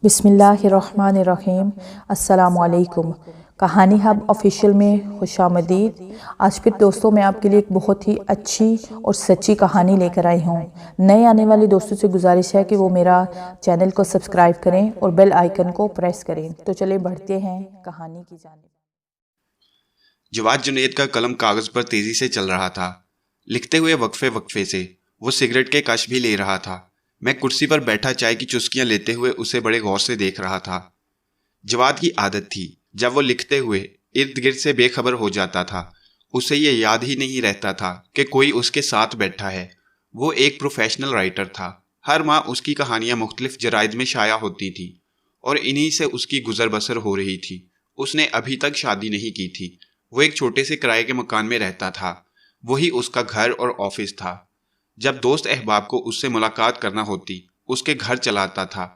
بسم اللہ الرحمن الرحیم۔ السلام علیکم۔ کہانی ہب آفیشیل میں خوش آمدید۔ آج پھر دوستوں میں آپ کے لیے ایک بہت ہی اچھی اور سچی کہانی لے کر آئی ہوں۔ نئے آنے والے دوستوں سے گزارش ہے کہ وہ میرا چینل کو سبسکرائب کریں اور بیل آئیکن کو پریس کریں۔ تو چلیں بڑھتے ہیں کہانی کی جانب۔ جواد جنید کا قلم کاغذ پر تیزی سے چل رہا تھا۔ لکھتے ہوئے وقفے سے وہ سگریٹ کے کش بھی لے رہا تھا۔ میں کرسی پر بیٹھا چائے کی چسکیاں لیتے ہوئے اسے بڑے غور سے دیکھ رہا تھا۔ جواد کی عادت تھی جب وہ لکھتے ہوئے ارد گرد سے بے خبر ہو جاتا تھا اسے یہ یاد ہی نہیں رہتا تھا کہ کوئی اس کے ساتھ بیٹھا ہے۔ وہ ایک پروفیشنل رائٹر تھا۔ ہر ماہ اس کی کہانیاں مختلف جرائد میں شائع ہوتی تھیں اور انہی سے اس کی گزر بسر ہو رہی تھی۔ اس نے ابھی تک شادی نہیں کی تھی۔ وہ ایک چھوٹے سے کرائے کے مکان میں رہتا تھا۔ وہی اس کا گھر اور آفس تھا۔ جب دوست احباب کو اس سے ملاقات کرنا ہوتی اس کے گھر چلاتا تھا۔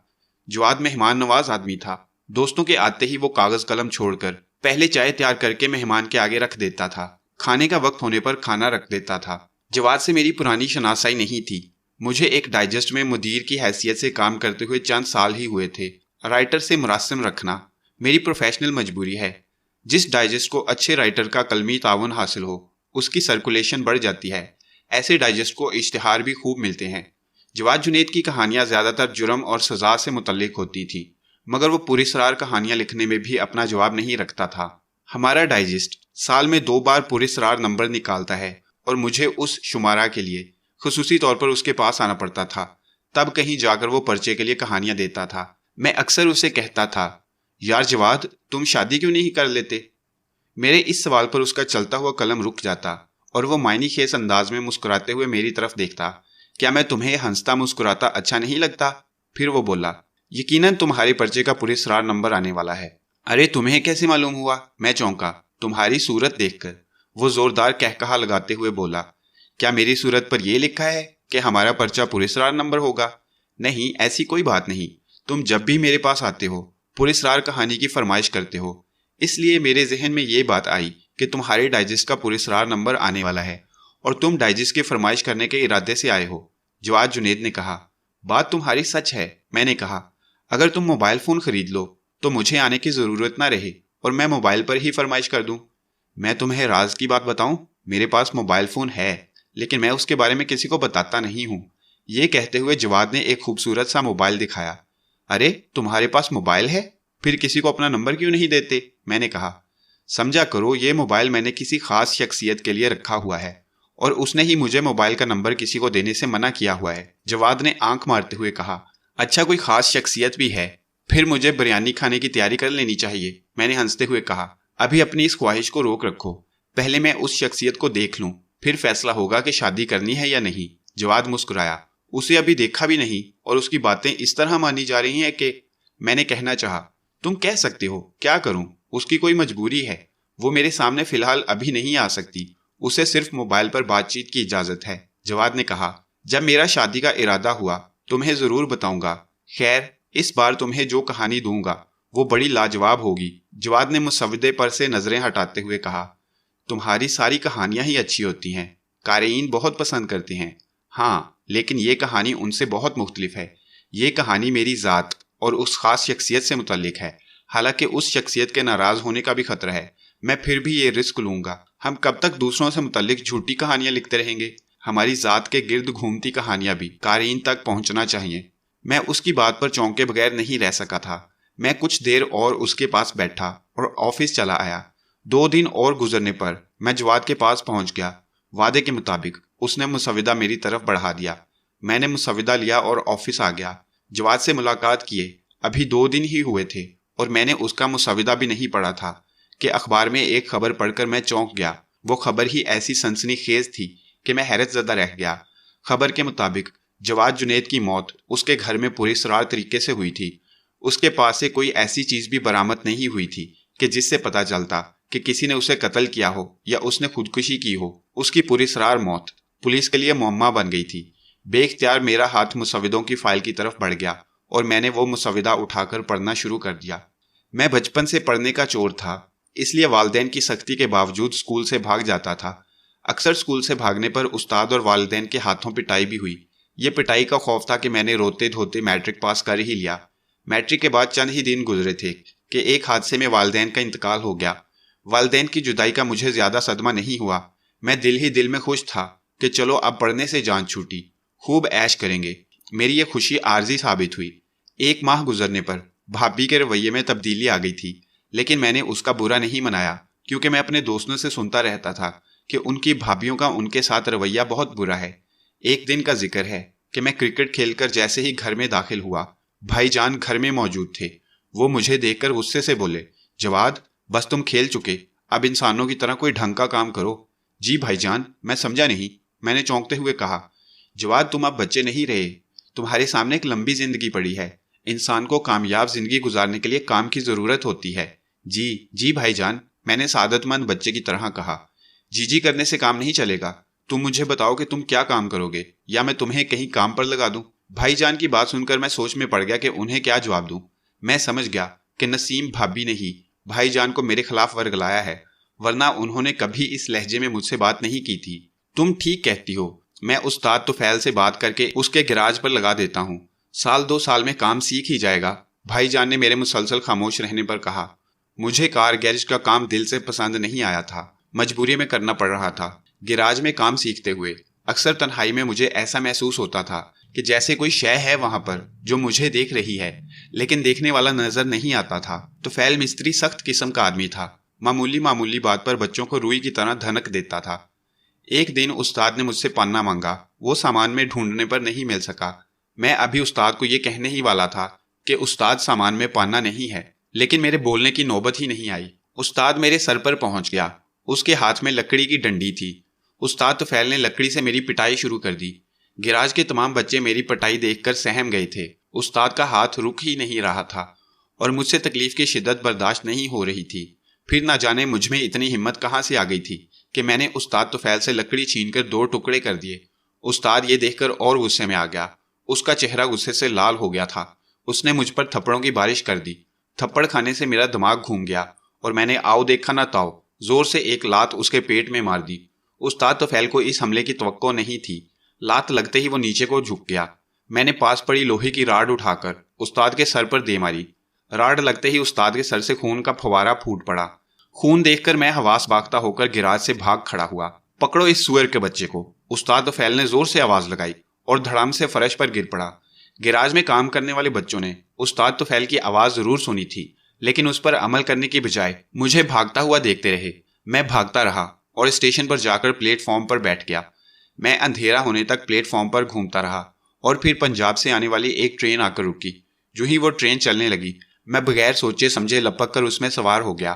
جواد مہمان نواز آدمی تھا۔ دوستوں کے آتے ہی وہ کاغذ قلم چھوڑ کر پہلے چائے تیار کر کے مہمان کے آگے رکھ دیتا تھا۔ کھانے کا وقت ہونے پر کھانا رکھ دیتا تھا۔ جواد سے میری پرانی شناسائی نہیں تھی۔ مجھے ایک ڈائجسٹ میں مدیر کی حیثیت سے کام کرتے ہوئے چند سال ہی ہوئے تھے۔ رائٹر سے مراسم رکھنا میری پروفیشنل مجبوری ہے۔ جس ڈائجسٹ کو اچھے رائٹر کا قلمی تعاون حاصل ہو اس کی سرکولیشن بڑھ جاتی ہے۔ ایسے ڈائجسٹ کو اشتہار بھی خوب ملتے ہیں۔ جواد جنید کی کہانیاں زیادہ تر جرم اور سزا سے متعلق ہوتی تھیں، مگر وہ پراسرار کہانیاں لکھنے میں بھی اپنا جواب نہیں رکھتا تھا۔ ہمارا ڈائجسٹ سال میں 2 بار پراسرار نمبر نکالتا ہے اور مجھے اس شمارہ کے لیے خصوصی طور پر اس کے پاس آنا پڑتا تھا۔ تب کہیں جا کر وہ پرچے کے لیے کہانیاں دیتا تھا۔ میں اکثر اسے کہتا تھا، یار جواد تم شادی کیوں نہیں کر لیتے؟ میرے اس سوال پر اس کا چلتا ہوا قلم رک جاتا اور وہ معنی خیز انداز میں مسکراتے ہوئے میری طرف دیکھتا۔ کیا میں تمہیں ہنستا مسکراتا اچھا نہیں لگتا؟ پھر وہ بولا، یقیناً تمہارے پرچے کا پراسرار نمبر آنے والا ہے۔ ارے تمہیں کیسے معلوم ہوا؟ میں چونکا تمہاری صورت دیکھ کر۔ وہ زوردار کہکہا لگاتے ہوئے بولا، کیا میری صورت پر یہ لکھا ہے کہ ہمارا پرچہ پراسرار نمبر ہوگا؟ نہیں، ایسی کوئی بات نہیں۔ تم جب بھی میرے پاس آتے ہو پراسرار کہانی کی فرمائش کرتے ہو، اس لیے میرے ذہن میں یہ بات آئی کہ تمہارے ڈائجسٹ کا پراسرار نمبر آنے والا ہے اور تم ڈائجسٹ کی فرمائش کرنے کے ارادے سے آئے ہو۔ جواد جنید نے کہا، بات تمہاری سچ ہے۔ میں نے کہا، اگر تم موبائل فون خرید لو تو مجھے آنے کی ضرورت نہ رہے اور میں موبائل پر ہی فرمائش کر دوں۔ میں تمہیں راز کی بات بتاؤں، میرے پاس موبائل فون ہے لیکن میں اس کے بارے میں کسی کو بتاتا نہیں ہوں۔ یہ کہتے ہوئے جواد نے ایک خوبصورت سا موبائل دکھایا۔ ارے تمہارے پاس موبائل ہے؟ پھر کسی کو اپنا نمبر کیوں نہیں دیتے؟ میں نے کہا، سمجھا کرو یہ موبائل میں نے کسی خاص شخصیت کے لیے رکھا ہوا ہے اور اس نے ہی مجھے موبائل کا نمبر کسی کو دینے سے منع کیا ہوا ہے۔ جواد نے آنکھ مارتے ہوئے کہا، اچھا کوئی خاص شخصیت بھی ہے؟ پھر مجھے بریانی کھانے کی تیاری کر لینی چاہیے۔ میں نے ہنستے ہوئے کہا، ابھی اپنی اس خواہش کو روک رکھو، پہلے میں اس شخصیت کو دیکھ لوں، پھر فیصلہ ہوگا کہ شادی کرنی ہے یا نہیں۔ جواد مسکرایا، اسے ابھی دیکھا بھی نہیں اور اس کی باتیں اس طرح مانی جا رہی ہیں کہ… میں نے کہنا چاہا، تم کہہ سکتے ہو، کیا کروں؟ اس کی کوئی مجبوری ہے، وہ میرے سامنے فی الحال ابھی نہیں آ سکتی، اسے صرف موبائل پر بات چیت کی اجازت ہے۔ جواد نے کہا، جب میرا شادی کا ارادہ ہوا تمہیں ضرور بتاؤں گا۔ خیر اس بار تمہیں جو کہانی دوں گا وہ بڑی لاجواب ہوگی۔ جواد نے مسودے پر سے نظریں ہٹاتے ہوئے کہا، تمہاری ساری کہانیاں ہی اچھی ہوتی ہیں، قارئین بہت پسند کرتے ہیں۔ ہاں لیکن یہ کہانی ان سے بہت مختلف ہے۔ یہ کہانی میری ذات اور اس خاص شخصیت سے متعلق ہے، حالانکہ اس شخصیت کے ناراض ہونے کا بھی خطرہ ہے۔ میں پھر بھی یہ رسک لوں گا۔ ہم کب تک دوسروں سے متعلق جھوٹی کہانیاں لکھتے رہیں گے؟ ہماری ذات کے گرد گھومتی کہانیاں بھی قارئین تک پہنچنا چاہیے۔ میں اس کی بات پر چونکے بغیر نہیں رہ سکا تھا۔ میں کچھ دیر اور اس کے پاس بیٹھا اور آفس چلا آیا۔ 2 دن اور گزرنے پر میں جواد کے پاس پہنچ گیا۔ وعدے کے مطابق اس نے مسودہ میری طرف بڑھا دیا۔ میں نے مسودہ لیا اور آفس آ گیا۔ جواد سے ملاقات کیے ابھی 2 دن ہی ہوئے تھے اور میں نے اس کا مسودہ بھی نہیں پڑھا تھا کہ اخبار میں ایک خبر پڑھ کر میں چونک گیا۔ وہ خبر ہی ایسی سنسنی خیز تھی کہ میں حیرت زدہ رہ گیا۔ خبر کے مطابق جواد جنید کی موت اس کے گھر میں پراسرار طریقے سے ہوئی تھی۔ اس کے پاس سے کوئی ایسی چیز بھی برآمد نہیں ہوئی تھی کہ جس سے پتہ چلتا کہ کسی نے اسے قتل کیا ہو یا اس نے خودکشی کی ہو۔ اس کی پراسرار موت پولیس کے لیے معمہ بن گئی تھی۔ بے اختیار میرا ہاتھ مسودوں کی فائل کی طرف بڑھ گیا اور میں نے وہ مسودہ اٹھا کر پڑھنا شروع کر دیا۔ میں بچپن سے پڑھنے کا چور تھا، اس لیے والدین کی سختی کے باوجود اسکول سے بھاگ جاتا تھا۔ اکثر اسکول سے بھاگنے پر استاد اور والدین کے ہاتھوں پٹائی بھی ہوئی۔ یہ پٹائی کا خوف تھا کہ میں نے روتے دھوتے میٹرک پاس کر ہی لیا۔ میٹرک کے بعد چند ہی دن گزرے تھے کہ ایک حادثے میں والدین کا انتقال ہو گیا۔ والدین کی جدائی کا مجھے زیادہ صدمہ نہیں ہوا۔ میں دل ہی دل میں خوش تھا کہ چلو اب پڑھنے سے جان چھوٹی، خوب عیش کریں گے۔ میری یہ خوشی عارضی ثابت ہوئی۔ 1 ماہ گزرنے پر بھابھی کے رویے میں تبدیلی آ گئی تھی، لیکن میں نے اس کا برا نہیں منایا، کیونکہ میں اپنے دوستوں سے سنتا رہتا تھا کہ ان کی بھابھیوں کا ان کے ساتھ رویہ بہت برا ہے۔ ایک دن کا ذکر ہے کہ میں کرکٹ کھیل کر جیسے ہی گھر میں داخل ہوا، بھائی جان گھر میں موجود تھے۔ وہ مجھے دیکھ کر غصے سے بولے، جواد بس تم کھیل چکے، اب انسانوں کی طرح کوئی ڈھنگ کا کام کرو۔ جی بھائی جان، میں سمجھا نہیں، میں نے چونکتے ہوئے کہا۔ جواد تم اب بچے نہیں رہے، تمہارے سامنے ایک لمبی زندگی پڑی ہے، انسان کو کامیاب زندگی گزارنے کے لیے کام کی ضرورت ہوتی ہے۔ جی بھائی جان، میں نے سعادت مند بچے کی طرح کہا۔ جی کرنے سے کام نہیں چلے گا، تم مجھے بتاؤ کہ تم کیا کام کرو گے، یا میں تمہیں کہیں کام پر لگا دوں۔ بھائی جان کی بات سن کر میں سوچ میں پڑ گیا کہ انہیں کیا جواب دوں۔ میں سمجھ گیا کہ نسیم بھابھی نے ہی بھائی جان کو میرے خلاف ورگلایا ہے، ورنہ انہوں نے کبھی اس لہجے میں مجھ سے بات نہیں کی تھی۔ تم ٹھیک کہتی ہو، میں استاد طفیل سے بات کر کے اس کے گراج پر لگا دیتا ہوں، 1-2 سال میں کام سیکھ ہی جائے گا، بھائی جان نے میرے مسلسل خاموش رہنے پر کہا۔ مجھے کار گیرج کا کام دل سے پسند نہیں آیا تھا، مجبوری میں کرنا پڑ رہا تھا۔ گراج میں کام سیکھتے ہوئے اکثر تنہائی میں مجھے ایسا محسوس ہوتا تھا کہ جیسے کوئی شے ہے وہاں پر جو مجھے دیکھ رہی ہے، لیکن دیکھنے والا نظر نہیں آتا تھا۔ طفیل مستری سخت قسم کا آدمی تھا، معمولی بات پر بچوں کو روئی کی طرح دھنک دیتا تھا۔ ایک دن استاد نے مجھ سے پانا مانگا، وہ سامان میں ڈھونڈنے پر نہیں مل سکا۔ میں ابھی استاد کو یہ کہنے ہی والا تھا کہ استاد سامان میں پانا نہیں ہے، لیکن میرے بولنے کی نوبت ہی نہیں آئی۔ استاد میرے سر پر پہنچ گیا، اس کے ہاتھ میں لکڑی کی ڈنڈی تھی۔ استاد طفیل نے لکڑی سے میری پٹائی شروع کر دی۔ گراج کے تمام بچے میری پٹائی دیکھ کر سہم گئے تھے۔ استاد کا ہاتھ رک ہی نہیں رہا تھا اور مجھ سے تکلیف کی شدت برداشت نہیں ہو رہی تھی۔ پھر نہ جانے مجھ میں اتنی ہمت کہاں سے آ گئی تھی کہ میں نے استاد طفیل سے لکڑی چھین کر 2 ٹکڑے کر دیے۔ استاد یہ دیکھ کر اور غصے میں آ گیا، اس کا چہرہ غصے سے لال ہو گیا تھا۔ اس نے مجھ پر تھپڑوں کی بارش کر دی۔ تھپڑ کھانے سے میرا دماغ گھوم گیا اور میں نے آؤ دیکھا نہ تاؤ زور سے ایک لات اس کے پیٹ میں مار دی۔ استاد طفیل کو اس حملے کی توقع نہیں تھی۔ لات لگتے ہی وہ نیچے کو جھک گیا۔ میں نے پاس پڑی لوہے کی راڈ اٹھا کر استاد کے سر پر دے ماری۔ راڈ لگتے ہی استاد کے سر سے خون کا پھوارا پھوٹ پڑا۔ خون دیکھ کر میں حواس باختہ ہو کر گراج سے بھاگ کھڑا ہوا۔ پکڑو اس سور کے بچے کو، استاد طفیل نے زور سے آواز لگائی اور دھڑام سے فرش پر گر پڑا۔ گراج میں کام کرنے والے بچوں نے استاد طفیل کی آواز ضرور سنی تھی، لیکن اس پر عمل کرنے کی بجائے مجھے بھاگتا ہوا دیکھتے رہے۔ میں بھاگتا رہا اور اسٹیشن پر جا کر پلیٹ فارم پر بیٹھ گیا۔ میں اندھیرا ہونے تک پلیٹ فارم پر گھومتا رہا اور پھر پنجاب سے آنے والی ایک ٹرین آ کر رکی۔ جو ہی وہ ٹرین چلنے لگی، میں بغیر سوچے سمجھے لپک کر اس میں سوار ہو گیا۔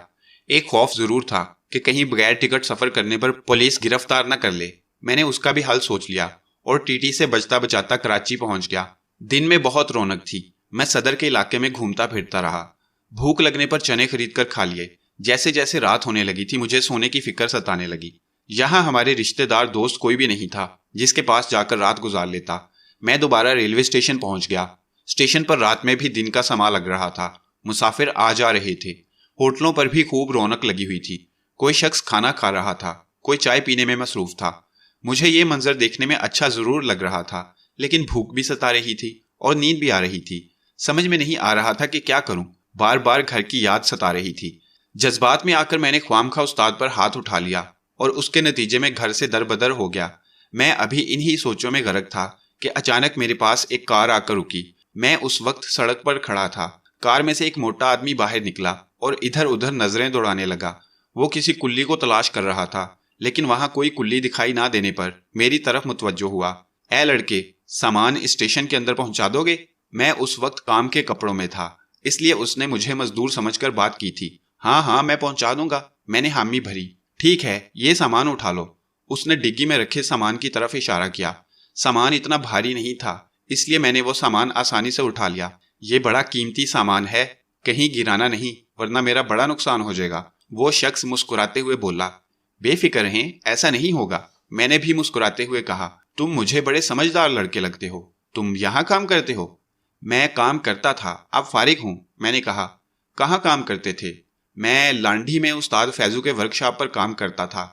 ایک خوف ضرور تھا کہ کہیں بغیر ٹکٹ سفر کرنے پر پولیس گرفتار نہ کر لے۔ میں نے اس کا بھی حل سوچ لیا اور ٹی ٹی سے بچتا بچاتا کراچی پہنچ گیا۔ دن میں بہت رونق تھی۔ میں صدر کے علاقے میں گھومتا پھرتا رہا۔ بھوک لگنے پر چنے خرید کر کھا لیے۔ جیسے جیسے رات ہونے لگی تھی مجھے سونے کی فکر ستانے لگی۔ یہاں ہمارے رشتہ دار دوست کوئی بھی نہیں تھا جس کے پاس جا کر رات گزار لیتا۔ میں دوبارہ ریلوے اسٹیشن پہنچ گیا۔ اسٹیشن پر رات میں بھی دن کا سما لگ رہا تھا۔ مسافر آ جا رہے تھے۔ ہوٹلوں پر بھی خوب رونق لگی ہوئی تھی۔ کوئی شخص کھانا کھا رہا تھا، کوئی چائے پینے میں مصروف تھا۔ مجھے یہ منظر دیکھنے میں اچھا ضرور لگ رہا تھا، لیکن بھوک بھی ستا رہی تھی اور نیند بھی آ رہی تھی۔ سمجھ میں نہیں آ رہا تھا کہ کیا کروں۔ بار بار گھر کی یاد ستا رہی تھی۔ جذبات میں آ کر میں نے خواہ مخواہ استاد پر ہاتھ اٹھا لیا اور اس کے نتیجے میں گھر سے در بدر ہو گیا۔ میں ابھی انہی سوچوں میں غرق تھا کہ اچانک میرے پاس ایک کار آ کر رکی۔ میں اس وقت سڑک پر کھڑا تھا۔ کار میں سے ایک موٹا آدمی باہر نکلا اور ادھر ادھر نظریں دوڑانے لگا۔ وہ کسی کلی کو تلاش کر رہا تھا، لیکن وہاں کوئی کلی دکھائی نہ دینے پر میری طرف متوجہ ہوا۔ اے لڑکے، سامان اسٹیشن کے اندر پہنچا دو گے؟ میں اس وقت کام کے کپڑوں میں تھا، اس لیے اس نے مجھے مزدور سمجھ کر بات کی تھی۔ ہاں میں پہنچا دوں گا، میں نے حامی بھری۔ ٹھیک ہے، یہ سامان اٹھا لو۔ اس نے ڈگی میں رکھے سامان کی طرف اشارہ کیا۔ سامان اتنا بھاری نہیں تھا، اس لیے میں نے وہ سامان آسانی سے اٹھا لیا۔ یہ بڑا قیمتی سامان ہے، کہیں گرانا نہیں ورنہ میرا بڑا نقصان ہو جائے گا۔ وہ شخص مسکراتے ہوئے بولا۔ بے فکر ہیں، ایسا نہیں ہوگا۔ میں نے بھی مسکراتے ہوئے کہا، تم مجھے بڑے سمجھدار لڑکے لگتے ہو۔ تم یہاں کام کرتے ہو؟ میں کام کرتا تھا، اب فارغ ہوں، میں نے کہا۔ کہاں کام کرتے تھے؟ میں لانڈھی میں استاد فیضو کے ورکشاپ پر کام کرتا تھا۔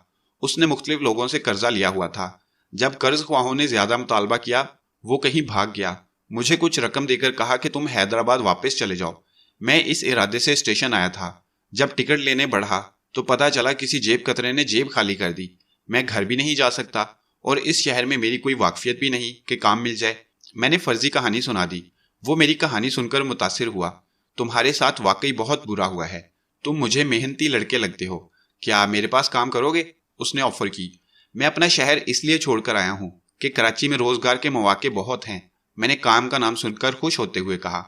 اس نے مختلف لوگوں سے قرضہ لیا ہوا تھا۔ جب قرض خواہوں نے زیادہ مطالبہ کیا، وہ کہیں بھاگ گیا۔ مجھے کچھ رقم دے کر کہا کہ تم حیدرآباد واپس چلے جاؤ۔ میں اس ارادے سے اسٹیشن آیا تھا۔ جب ٹکٹ لینے بڑھا تو پتا چلا کسی جیب کترے نے جیب خالی کر دی۔ میں گھر بھی نہیں جا سکتا اور اس شہر میں میری کوئی واقفیت بھی نہیں کہ کام مل جائے۔ میں نے فرضی کہانی سنا دی۔ وہ میری کہانی سن کر متاثر ہوا۔ تمہارے ساتھ واقعی بہت برا ہوا ہے، تم مجھے محنتی لڑکے لگتے ہو، کیا میرے پاس کام کرو گے؟ اس نے آفر کی۔ میں اپنا شہر اس لیے چھوڑ کر آیا ہوں کہ کراچی میں روزگار کے مواقع بہت ہیں، میں نے کام کا نام سن کر خوش ہوتے ہوئے کہا۔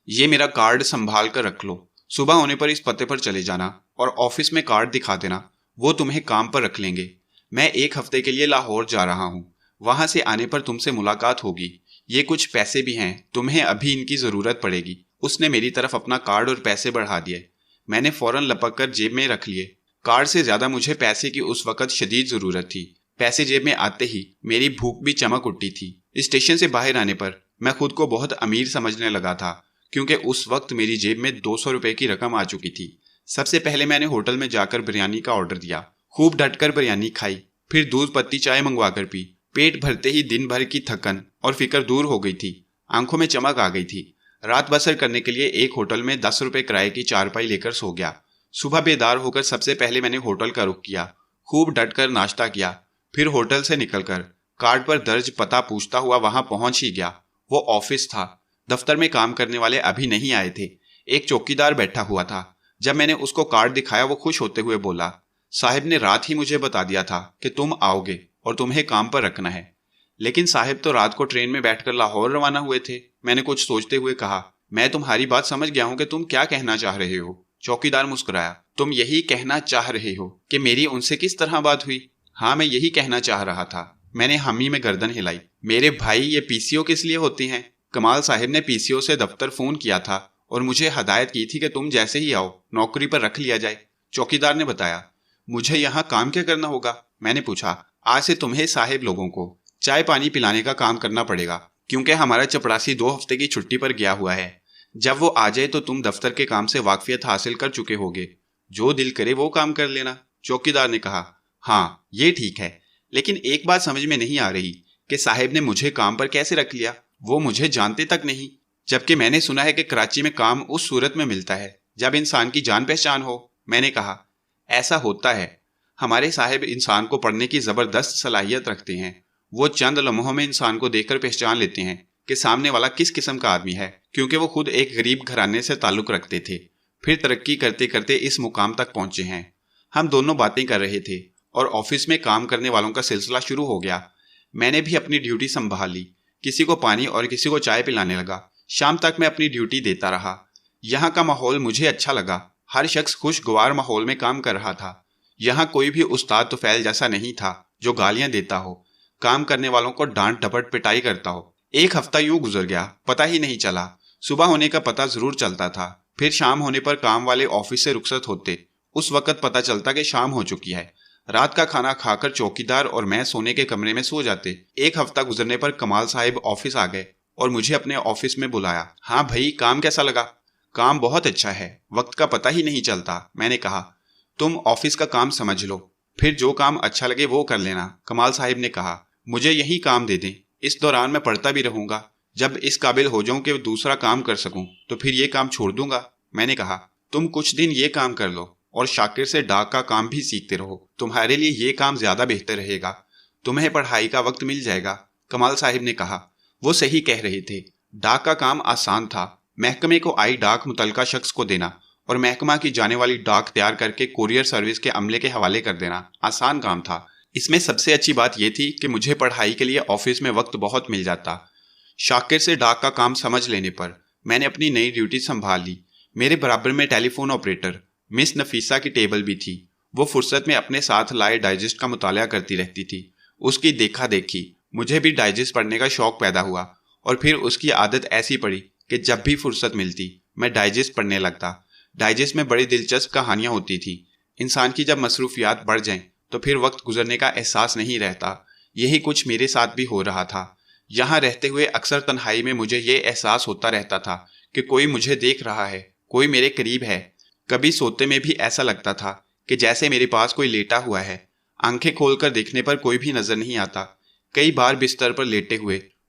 یہ میرا کارڈ سنبھال کر رکھ لو، صبح ہونے پر اس پتے پر چلے جانا اور آفس میں کارڈ دکھا دینا، وہ تمہیں کام پر رکھ لیں گے۔ میں 1 ہفتے کے لیے لاہور جا رہا ہوں، وہاں سے آنے پر تم سے ملاقات ہوگی۔ یہ کچھ پیسے بھی ہیں، تمہیں ابھی ان کی ضرورت پڑے گی۔ اس نے میری طرف اپنا کارڈ اور پیسے بڑھا دیے۔ میں نے فوراً لپک کر جیب میں رکھ لیے۔ کارڈ سے زیادہ مجھے پیسے کی اس وقت شدید ضرورت تھی۔ پیسے جیب میں آتے ہی میری بھوک بھی چمک اٹھی تھی۔ اسٹیشن سے باہر آنے پر میں خود کو بہت امیر سمجھنے لگا تھا، کیونکہ اس وقت میری جیب میں 200 روپے کی رقم آ چکی تھی۔ سب سے پہلے میں نے ہوٹل میں جا کر بریانی کا آرڈر دیا، خوب ڈٹ کر بریانی کھائی، پھر دودھ پتی چائے منگوا کر پی۔ پیٹ بھرتے ہی دن بھر کی تھکن اور فکر دور ہو گئی تھی، آنکھوں میں چمک آ گئی تھی۔ رات بسر کرنے کے لیے ایک ہوٹل میں 10 روپے کرائے کی چارپائی لے کر سو گیا۔ صبح بیدار ہو کر سب سے پہلے میں نے ہوٹل کا رخ کیا، خوب ڈٹ کر ناشتہ کیا، پھر ہوٹل سے نکل کر کارڈ پر درج پتہ پوچھتا ہوا وہاں پہنچ ہی گیا۔ وہ آفس تھا، دفتر میں کام کرنے والے ابھی نہیں آئے تھے۔ ایک چوکیدار بیٹھا ہوا تھا۔ جب میں نے اس کو کارڈ دکھایا وہ خوش ہوتے ہوئے بولا، صاحب نے رات ہی مجھے بتا دیا تھا کہ تم آؤ گے اور تمہیں کام پر رکھنا ہے۔ لیکن صاحب تو رات کو ٹرین میں بیٹھ کر لاہور روانہ ہوئے تھے۔ میں نے کچھ سوچتے ہوئے کہا، میں تمہاری بات سمجھ گیا ہوں کہ تم کیا کہنا چاہ رہے ہو۔ چوکیدار مسکرایا، تم یہی کہنا چاہ رہے ہو کہ میری ان سے کس طرح بات ہوئی؟ ہاں، میں یہی کہنا چاہ رہا تھا۔ میں نے حامی میں گردن ہلائی۔ میرے بھائی، یہ پی سی او کس لیے ہوتی ہیں؟ کمال صاحب نے پی سی او سے دفتر فون کیا تھا اور مجھے ہدایت کی تھی کہ تم جیسے ہی آؤ نوکری پر رکھ لیا جائے۔ چوکیدار نے بتایا۔ مجھے یہاں کام کیا کرنا ہوگا؟ میں نے پوچھا۔ آج سے تمہیں صاحب لوگوں کو چائے پانی پلانے کا کام کرنا پڑے گا، کیونکہ ہمارا چپڑاسی 2 ہفتے کی چھٹی پر گیا ہوا ہے۔ جب وہ آ جائے تو تم دفتر کے کام سے واقفیت حاصل کر چکے ہوگے، جو دل کرے وہ کام کر لینا۔ چوکیدار نے کہا، ہاں یہ ٹھیک ہے، لیکن ایک بات سمجھ میں نہیں آ رہی کہ صاحب نے مجھے کام پر کیسے رکھ لیا؟ وہ مجھے جانتے تک نہیں، جبکہ میں نے سنا ہے کہ کراچی میں کام اس صورت میں ملتا ہے جب انسان کی جان پہچان ہو۔ میں نے کہا، ایسا ہوتا ہے، ہمارے صاحب انسان کو پڑھنے کی زبردست صلاحیت رکھتے ہیں۔ وہ چند لمحوں میں انسان کو دیکھ کر پہچان لیتے ہیں کہ سامنے والا کس قسم کا آدمی ہے، کیونکہ وہ خود ایک غریب گھرانے سے تعلق رکھتے تھے، پھر ترقی کرتے کرتے اس مقام تک پہنچے ہیں۔ ہم دونوں باتیں کر رہے تھے اور آفس میں کام کرنے والوں کا سلسلہ شروع ہو گیا۔ میں نے بھی اپنی ڈیوٹی سنبھال لی، کسی کو پانی اور کسی کو چائے پلانے لگا۔ شام تک میں اپنی ڈیوٹی دیتا رہا۔ یہاں کا ماحول مجھے اچھا لگا، ہر شخص خوشگوار ماحول میں کام کر رہا تھا۔ یہاں کوئی بھی استاد طفیل جیسا نہیں تھا جو گالیاں دیتا ہو، کام کرنے والوں کو ڈانٹ ڈپٹ پٹائی کرتا ہو۔ 1 ہفتہ یوں گزر گیا، پتہ ہی نہیں چلا۔ صبح ہونے کا پتہ ضرور چلتا تھا، پھر شام ہونے پر کام والے آفس سے رخصت ہوتے، اس وقت پتہ چلتا کہ شام ہو چکی ہے۔ رات کا کھانا کھا کر چوکیدار اور میں سونے کے کمرے میں سو جاتے۔ 1 ہفتہ گزرنے پر کمال صاحب آفس آ گئے اور مجھے اپنے آفس میں بلایا۔ ہاں بھائی، کام کیسا لگا؟ کام بہت اچھا ہے، وقت کا پتہ ہی نہیں چلتا۔ میں نے کہا، تم آفس کا کام سمجھ لو، پھر جو کام اچھا لگے وہ کر لینا۔ کمال صاحب نے کہا، مجھے یہی کام دے دیں، اس دوران میں پڑھتا بھی رہوں گا۔ جب اس قابل ہو جاؤں کہ دوسرا کام کر سکوں تو پھر یہ کام چھوڑ دوں گا۔ میں نے کہا، تم کچھ دن یہ کام کر لو اور شاکر سے ڈاک کا کام بھی سیکھتے رہو، تمہارے لیے یہ کام زیادہ بہتر رہے گا، تمہیں پڑھائی کا وقت مل جائے گا۔ کمال صاحب نے کہا، وہ صحیح کہہ رہے تھے، ڈاک کا کام آسان تھا، محکمے کو آئی ڈاک متعلقہ شخص کو دینا اور محکمہ کی جانے والی ڈاک تیار کر کے کوریئر سروس کے عملے کے حوالے کر دینا آسان کام تھا۔ اس میں سب سے اچھی بات یہ تھی کہ مجھے پڑھائی کے لیے آفس میں وقت بہت مل جاتا۔ شاکر سے ڈاک کا کام سمجھ لینے پر میں نے اپنی نئی ڈیوٹی سنبھال لی۔ میرے برابر میں ٹیلی فون آپریٹر مس نفیسہ کی ٹیبل بھی تھی۔ وہ فرصت میں اپنے ساتھ لائے ڈائجسٹ کا مطالعہ کرتی رہتی تھی۔ اس کی دیکھا دیکھی مجھے بھی ڈائجسٹ پڑھنے کا شوق پیدا ہوا اور پھر اس کی عادت ایسی پڑی کہ جب بھی فرصت ملتی میں ڈائجسٹ پڑھنے لگتا۔ ڈائجسٹ میں بڑی دلچسپ کہانیاں ہوتی تھی۔ انسان کی جب مصروفیات بڑھ جائیں تو پھر وقت گزرنے کا احساس نہیں رہتا۔ یہی کچھ میرے ساتھ بھی ہو رہا تھا۔ یہاں رہتے ہوئے اکثر تنہائی میں مجھے یہ احساس ہوتا رہتا تھا کہ کوئی مجھے دیکھ رہا ہے، کوئی میرے قریب ہے۔ کبھی سوتے میں بھی ایسا لگتا تھا کہ جیسے میرے پاس کوئی لیٹا ہوا ہے، آنکھیں کھول کر دیکھنے پر کوئی بھی نظر نہیں آتا۔ کئی بار بستر پر لیٹے ہوئے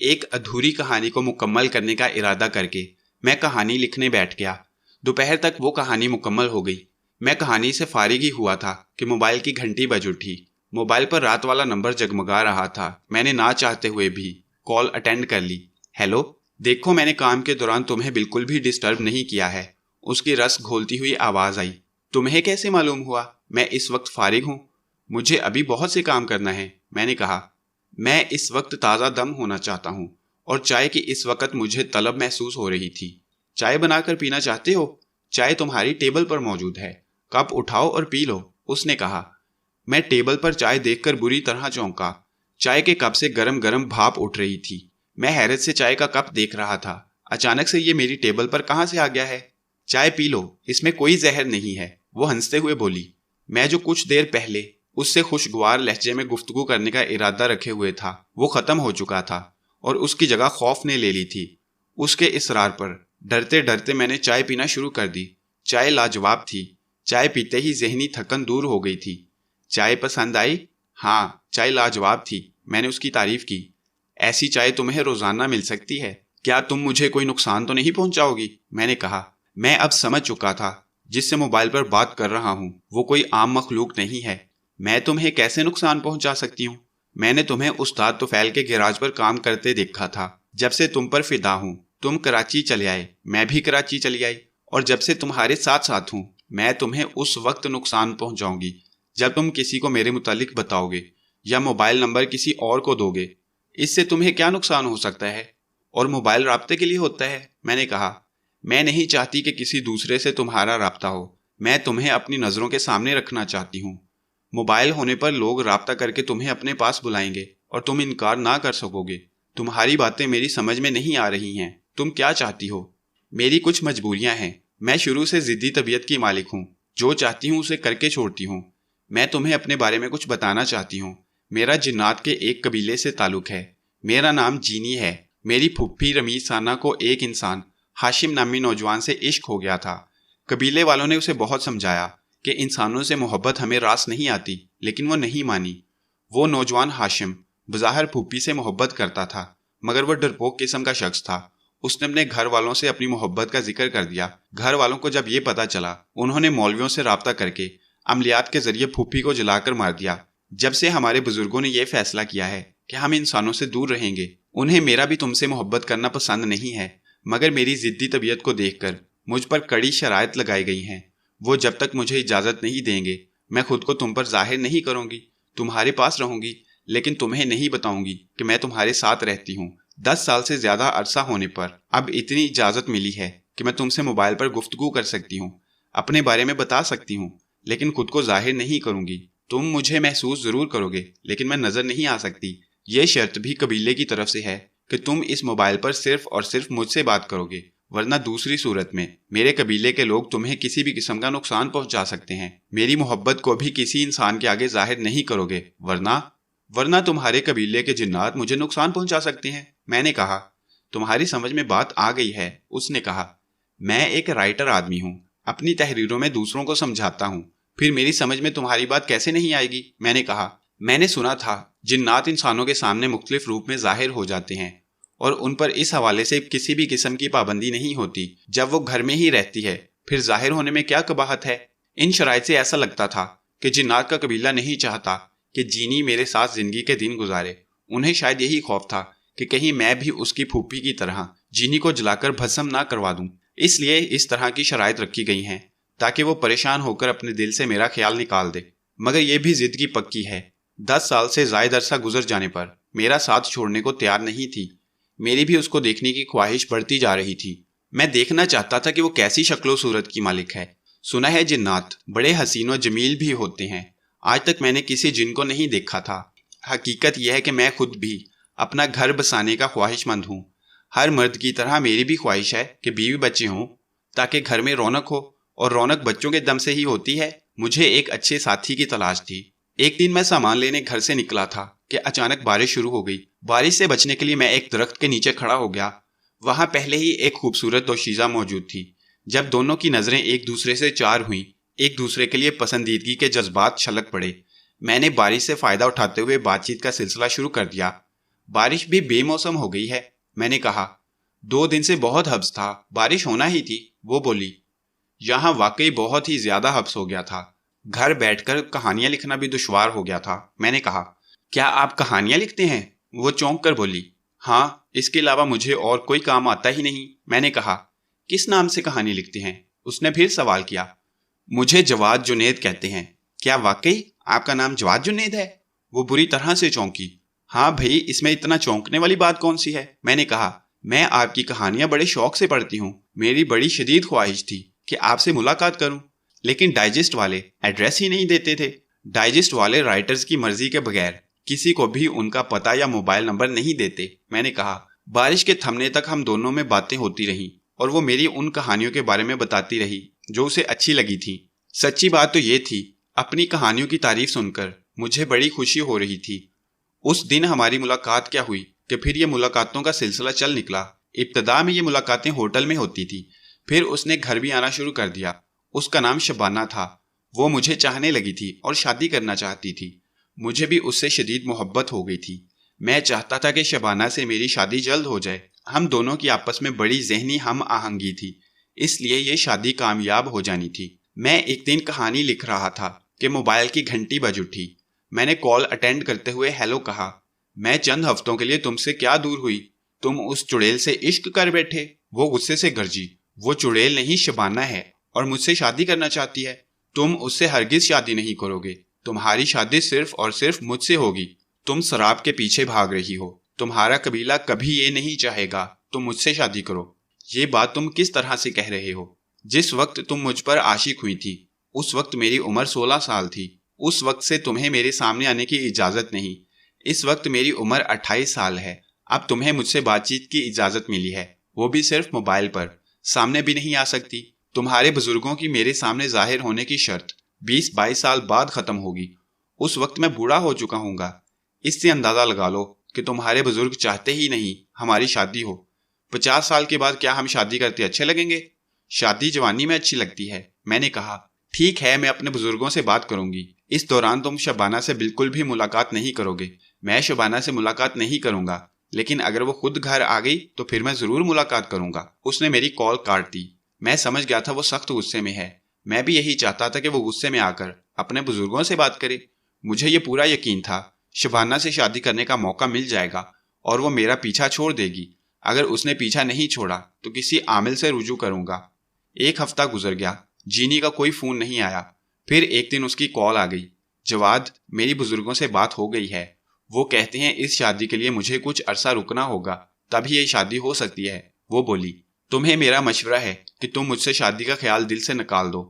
ایک ادھوری کہانی کو مکمل کرنے کا ارادہ کر کے میں کہانی لکھنے بیٹھ گیا۔ دوپہر تک وہ کہانی مکمل ہو گئی۔ میں کہانی سے فارغ ہی ہوا تھا کہ موبائل کی گھنٹی بج اٹھی۔ موبائل پر رات والا نمبر جگمگا رہا تھا۔ میں نے نہ چاہتے ہوئے بھی کال اٹینڈ کر لی۔ ہیلو، دیکھو میں نے کام کے دوران تمہیں بالکل بھی ڈسٹرب نہیں کیا ہے، اس کی رس گھولتی ہوئی آواز آئی۔ تمہیں کیسے معلوم ہوا میں اس وقت فارغ ہوں؟ مجھے ابھی بہت سے کام کرنا ہے، میں نے کہا۔ میں اس وقت تازہ دم ہونا چاہتا ہوں اور چائے کی اس وقت مجھے طلب محسوس ہو رہی تھی۔ چائے بنا کر پینا چاہتے ہو؟ چائے تمہاری ٹیبل پر موجود ہے، کپ اٹھاؤ اور پی لو، اس نے کہا۔ میں ٹیبل پر چائے دیکھ کر بری طرح چونکا۔ چائے کے کپ سے گرم گرم بھاپ اٹھ رہی تھی۔ میں حیرت سے چائے کا کپ دیکھ رہا تھا۔ اچانک سے یہ میری ٹیبل پر کہاں سے آ گیا ہے؟ چائے پی لو، اس میں کوئی زہر نہیں ہے، وہ ہنستے ہوئے بولی۔ میں جو کچھ دیر پہلے اس سے خوشگوار لہجے میں گفتگو کرنے کا ارادہ رکھے ہوئے تھا وہ ختم ہو چکا تھا اور اس کی جگہ خوف نے لے لی تھی۔ اس کے اصرار پر ڈرتے ڈرتے میں نے چائے پینا شروع کر دی۔ چائے لاجواب تھی۔ چائے پیتے ہی ذہنی تھکن دور ہو گئی تھی۔ چائے پسند آئی؟ ہاں، چائے لاجواب تھی، میں نے اس کی تعریف کی۔ ایسی چائے تمہیں روزانہ مل سکتی ہے، کیا تم مجھے کوئی نقصان تو نہیں پہنچاؤ گی؟ میں نے کہا۔ میں اب سمجھ چکا تھا جس سے موبائل پر بات کر رہا ہوں وہ کوئی عام مخلوق نہیں ہے۔ میں تمہیں کیسے نقصان پہنچا سکتی ہوں؟ میں نے تمہیں استاد طفیل کے گیراج پر کام کرتے دیکھا تھا۔ جب سے تم پر فدا ہوں تم کراچی چلے آئے، میں بھی کراچی چلی آئی، اور جب سے تمہارے ساتھ ساتھ ہوں میں تمہیں اس وقت نقصان پہنچاؤں گی جب تم کسی کو میرے متعلق بتاؤ گے یا موبائل نمبر کسی اور کو دو گے۔ اس سے تمہیں کیا نقصان ہو سکتا ہے؟ اور موبائل رابطے کے لیے ہوتا ہے، میں نے کہا۔ میں نہیں چاہتی کہ کسی دوسرے سے تمہارا رابطہ ہو، میں تمہیں اپنی نظروں کے سامنے رکھنا چاہتی ہوں۔ موبائل ہونے پر لوگ رابطہ کر کے تمہیں اپنے پاس بلائیں گے اور تم انکار نہ کر سکو گے۔ تمہاری باتیں میری سمجھ میں نہیں آ رہی ہیں، تم کیا چاہتی ہو؟ میری کچھ مجبوریاں ہیں، میں شروع سے ضدی طبیعت کی مالک ہوں، جو چاہتی ہوں اسے کر کے چھوڑتی ہوں۔ میں تمہیں اپنے بارے میں کچھ بتانا چاہتی ہوں۔ میرا جنات کے ایک قبیلے سے تعلق ہے، میرا نام جینی ہے۔ میری پھپھی رمیز ثانا کو ایک انسان ہاشم نامی نوجوان سے عشق ہو گیا تھا۔ قبیلے والوں نے اسے بہت سمجھایا کہ انسانوں سے محبت ہمیں راس نہیں آتی، لیکن وہ نہیں مانی۔ وہ نوجوان ہاشم بظاہر پھوپھی سے محبت کرتا تھا، مگر وہ ڈرپوک قسم کا شخص تھا۔ اس نے اپنے گھر والوں سے اپنی محبت کا ذکر کر دیا۔ گھر والوں کو جب یہ پتا چلا انہوں نے مولویوں سے رابطہ کر کے عملیات کے ذریعے پھوپھی کو جلا کر مار دیا۔ جب سے ہمارے بزرگوں نے یہ فیصلہ کیا ہے کہ ہم انسانوں سے دور رہیں گے۔ انہیں میرا بھی تم سے محبت کرنا پسند نہیں ہے، مگر میری ضدی طبیعت کو دیکھ کر مجھ پر کڑی شرائط لگائی گئی ہیں۔ وہ جب تک مجھے اجازت نہیں دیں گے میں خود کو تم پر ظاہر نہیں کروں گی، تمہارے پاس رہوں گی، لیکن تمہیں نہیں بتاؤں گی کہ میں تمہارے ساتھ رہتی ہوں۔ 10 سال سے زیادہ عرصہ ہونے پر اب اتنی اجازت ملی ہے کہ میں تم سے موبائل پر گفتگو کر سکتی ہوں، اپنے بارے میں بتا سکتی ہوں، لیکن خود کو ظاہر نہیں کروں گی۔ تم مجھے محسوس ضرور کرو گے، لیکن میں نظر نہیں آ سکتی۔ یہ شرط بھی قبیلے کی طرف سے ہے کہ تم اس موبائل پر صرف اور صرف مجھ سے بات کرو گے، ورنہ دوسری صورت میں میرے قبیلے کے لوگ تمہیں کسی بھی قسم کا نقصان پہنچا سکتے ہیں۔ میری محبت کو بھی کسی انسان کے آگے ظاہر نہیں کرو گے، ورنہ تمہارے قبیلے کے جنات مجھے نقصان پہنچا سکتے ہیں۔ میں نے کہا۔ تمہاری سمجھ میں بات آ گئی ہے، اس نے کہا۔ میں ایک رائٹر آدمی ہوں، اپنی تحریروں میں دوسروں کو سمجھاتا ہوں، پھر میری سمجھ میں تمہاری بات کیسے نہیں آئے گی؟ میں نے کہا۔ میں نے سنا تھا جنات انسانوں کے سامنے مختلف روپ میں ظاہر ہو جاتے ہیں اور ان پر اس حوالے سے کسی بھی قسم کی پابندی نہیں ہوتی۔ جب وہ گھر میں ہی رہتی ہے پھر ظاہر ہونے میں کیا قباحت ہے؟ ان شرائط سے ایسا لگتا تھا کہ جنات کا قبیلہ نہیں چاہتا کہ جینی میرے ساتھ زندگی کے دن گزارے۔ انہیں شاید یہی خوف تھا کہ کہیں میں بھی اس کی پھوپھی کی طرح جینی کو جلا کر بھسم نہ کروا دوں، اس لیے اس طرح کی شرائط رکھی گئی ہیں تاکہ وہ پریشان ہو کر اپنے دل سے میرا خیال نکال دے۔ مگر یہ بھی ضد کی پکی ہے۔ 10 سال سے زائد عرصہ گزر جانے پر میرا ساتھ چھوڑنے کو تیار نہیں تھی۔ میری بھی اس کو دیکھنے کی خواہش بڑھتی جا رہی تھی۔ میں دیکھنا چاہتا تھا کہ وہ کیسی شکل و صورت کی مالک ہے۔ سنا ہے جنات بڑے حسین و جمیل بھی ہوتے ہیں۔ آج تک میں نے کسی جن کو نہیں دیکھا تھا۔ حقیقت یہ ہے کہ میں خود بھی اپنا گھر بسانے کا خواہش مند ہوں۔ ہر مرد کی طرح میری بھی خواہش ہے کہ بیوی بچے ہوں تاکہ گھر میں رونق ہو، اور رونق بچوں کے دم سے ہی ہوتی ہے۔ مجھے ایک اچھے ساتھی کی تلاش تھی۔ ایک دن میں سامان لینے گھر سے نکلا تھا کہ اچانک بارش شروع ہو گئی۔ بارش سے بچنے کے لیے میں ایک درخت کے نیچے کھڑا ہو گیا۔ وہاں پہلے ہی ایک خوبصورت دوشیزہ موجود تھی۔ جب دونوں کی نظریں ایک دوسرے سے چار ہوئیں، ایک دوسرے کے لیے پسندیدگی کے جذبات چھلک پڑے۔ میں نے بارش سے فائدہ اٹھاتے ہوئے بات چیت کا سلسلہ شروع کر دیا۔ بارش بھی بے موسم ہو گئی ہے، میں نے کہا۔ 2 دن سے بہت حبس تھا، بارش ہونا ہی تھی، وہ بولی۔ یہاں واقعی بہت ہی زیادہ حبس ہو گیا تھا، گھر بیٹھ کر کہانیاں لکھنا بھی دشوار ہو گیا تھا، میں نے کہا۔ کیا آپ کہانیاں لکھتے ہیں؟ وہ چونک کر بولی۔ ہاں، اس کے علاوہ مجھے اور کوئی کام آتا ہی نہیں، میں نے کہا۔ کس نام سے کہانی لکھتے ہیں؟ اس نے پھر سوال کیا۔ مجھے جواد جنید کہتے ہیں۔ کیا واقعی آپ کا نام جواد جنید ہے؟ وہ بری طرح سے چونکی۔ ہاں بھائی، اس میں اتنا چونکنے والی بات کون سی ہے؟ میں نے کہا۔ میں آپ کی کہانیاں بڑے شوق سے پڑھتی ہوں، میری بڑی شدید خواہش تھی کہ آپ سے ملاقات کروں، لیکن ڈائجسٹ والے ایڈریس ہی نہیں دیتے تھے۔ ڈائجسٹ والے رائٹرز کی مرضی کے بغیر کسی کو بھی ان کا پتہ یا موبائل نمبر نہیں دیتے، میں نے کہا۔ بارش کے تھمنے تک ہم دونوں میں باتیں ہوتی رہیں اور وہ میری ان کہانیوں کے بارے میں بتاتی رہی جو اسے اچھی لگی تھی۔ سچی بات تو یہ تھی، اپنی کہانیوں کی تعریف سن کر مجھے بڑی خوشی ہو رہی تھی۔ اس دن ہماری ملاقات کیا ہوئی کہ پھر یہ ملاقاتوں کا سلسلہ چل نکلا۔ ابتدا میں یہ ملاقاتیں ہوٹل میں ہوتی تھی، پھر اس نے گھر بھی آنا شروع کر دیا۔ اس کا نام شبانہ تھا، وہ مجھے چاہنے لگی تھی اور شادی کرنا چاہتی تھی۔ مجھے بھی اس سے شدید محبت ہو گئی تھی، میں چاہتا تھا کہ شبانہ سے میری شادی جلد ہو جائے۔ ہم دونوں کی آپس میں بڑی ذہنی ہم آہنگی تھی، اس لیے یہ شادی کامیاب ہو جانی تھی۔ میں ایک دن کہانی لکھ رہا تھا کہ موبائل کی گھنٹی بج اٹھی۔ میں نے کال اٹینڈ کرتے ہوئے ہیلو کہا۔ میں چند ہفتوں کے لیے تم سے کیا دور ہوئی، تم اس چڑیل سے عشق کر بیٹھے؟ وہ غصے سے گرجی۔ وہ چڑیل نہیں، شبانہ ہے اور مجھ سے شادی کرنا چاہتی ہے۔ تم اس سے ہرگز شادی نہیں کرو گے، تمہاری شادی صرف اور صرف مجھ سے ہوگی۔ تم شراب کے پیچھے بھاگ رہی ہو، تمہارا قبیلہ کبھی یہ نہیں چاہے گا تم مجھ سے شادی کرو۔ یہ بات تم کس طرح سے کہہ رہے ہو؟ جس وقت تم مجھ پر عاشق ہوئی تھی اس وقت میری عمر 16 سال تھی۔ اس وقت سے تمہیں میرے سامنے آنے کی اجازت نہیں۔ اس وقت میری عمر 28 سال ہے۔ اب تمہیں مجھ سے بات چیت کی اجازت ملی ہے، وہ بھی صرف موبائل پر، سامنے بھی نہیں آ سکتی۔ تمہارے بزرگوں کی میرے سامنے ظاہر ہونے کی شرط 20-22 سال بعد ختم ہوگی۔ اس وقت میں بوڑھا ہو چکا ہوں گا۔ اس سے اندازہ لگا لو کہ تمہارے بزرگ چاہتے ہی نہیں ہماری شادی ہو۔ 50 سال کے بعد کیا ہم شادی کرتے اچھے لگیں گے؟ شادی جوانی میں اچھی لگتی ہے، میں نے کہا۔ ٹھیک ہے، میں اپنے بزرگوں سے بات کروں گی۔ اس دوران تم شبانہ سے بالکل بھی ملاقات نہیں کرو گے۔ میں شبانہ سے ملاقات نہیں کروں گا، لیکن اگر وہ خود گھر آ گئی تو پھر میں ضرور ملاقات کروں گا۔ اس نے میری کال کاٹ دی۔ میں سمجھ گیا تھا وہ سخت غصے میں ہے۔ میں بھی یہی چاہتا تھا کہ وہ غصے میں آ کر اپنے بزرگوں سے بات کرے۔ مجھے یہ پورا یقین تھا شبانہ سے شادی کرنے کا موقع مل جائے گا اور وہ میرا پیچھا چھوڑ دے گی۔ اگر اس نے پیچھا نہیں چھوڑا تو کسی عامل سے رجوع کروں گا۔ 1 ہفتہ گزر گیا، جینی کا کوئی فون نہیں آیا۔ پھر ایک دن اس کی کال آ گئی۔ جواد، میری بزرگوں سے بات ہو گئی ہے، وہ کہتے ہیں اس شادی کے لیے مجھے کچھ عرصہ رکنا ہوگا، تبھی یہ شادی ہو سکتی ہے۔ وہ بولی، تمہیں میرا مشورہ ہے کہ تم مجھ سے شادی کا خیال دل سے نکال دو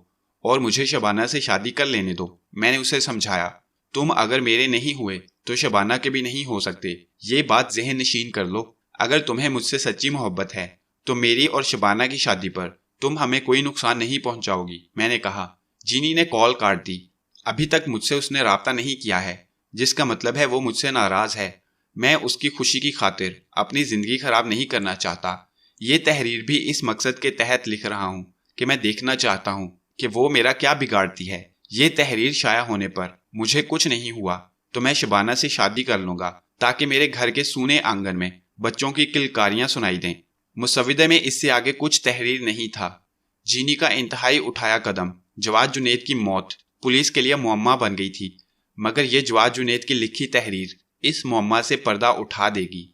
اور مجھے شبانہ سے شادی کر لینے دو۔ میں نے اسے سمجھایا، تم اگر میرے نہیں ہوئے تو شبانہ کے بھی نہیں ہو سکتے۔ یہ بات ذہن نشین کر لو، اگر تمہیں مجھ سے سچی محبت ہے تو میری اور شبانہ کی شادی پر تم ہمیں کوئی نقصان نہیں پہنچاؤ گی، میں نے کہا۔ جینی نے کال کاٹ دی۔ ابھی تک مجھ سے اس نے رابطہ نہیں کیا ہے، جس کا مطلب ہے وہ مجھ سے ناراض ہے۔ میں اس کی خوشی کی خاطر اپنی زندگی خراب نہیں کرنا چاہتا۔ یہ تحریر بھی اس مقصد کے تحت لکھ رہا ہوں کہ میں دیکھنا چاہتا ہوں کہ وہ میرا کیا بگاڑتی ہے۔ یہ تحریر شائع ہونے پر مجھے کچھ نہیں ہوا تو میں شبانہ سے شادی کر لوں گا تاکہ میرے گھر کے سونے آنگن میں بچوں کی کلکاریاں سنائی دیں۔ مسودے میں اس سے آگے کچھ تحریر نہیں تھا۔ جینی کا انتہائی اٹھایا قدم، جواد جنید کی موت، پولیس کے لیے معمہ بن گئی تھی، مگر یہ جواد جنید کی لکھی تحریر اس معمہ سے پردہ اٹھا دے گی۔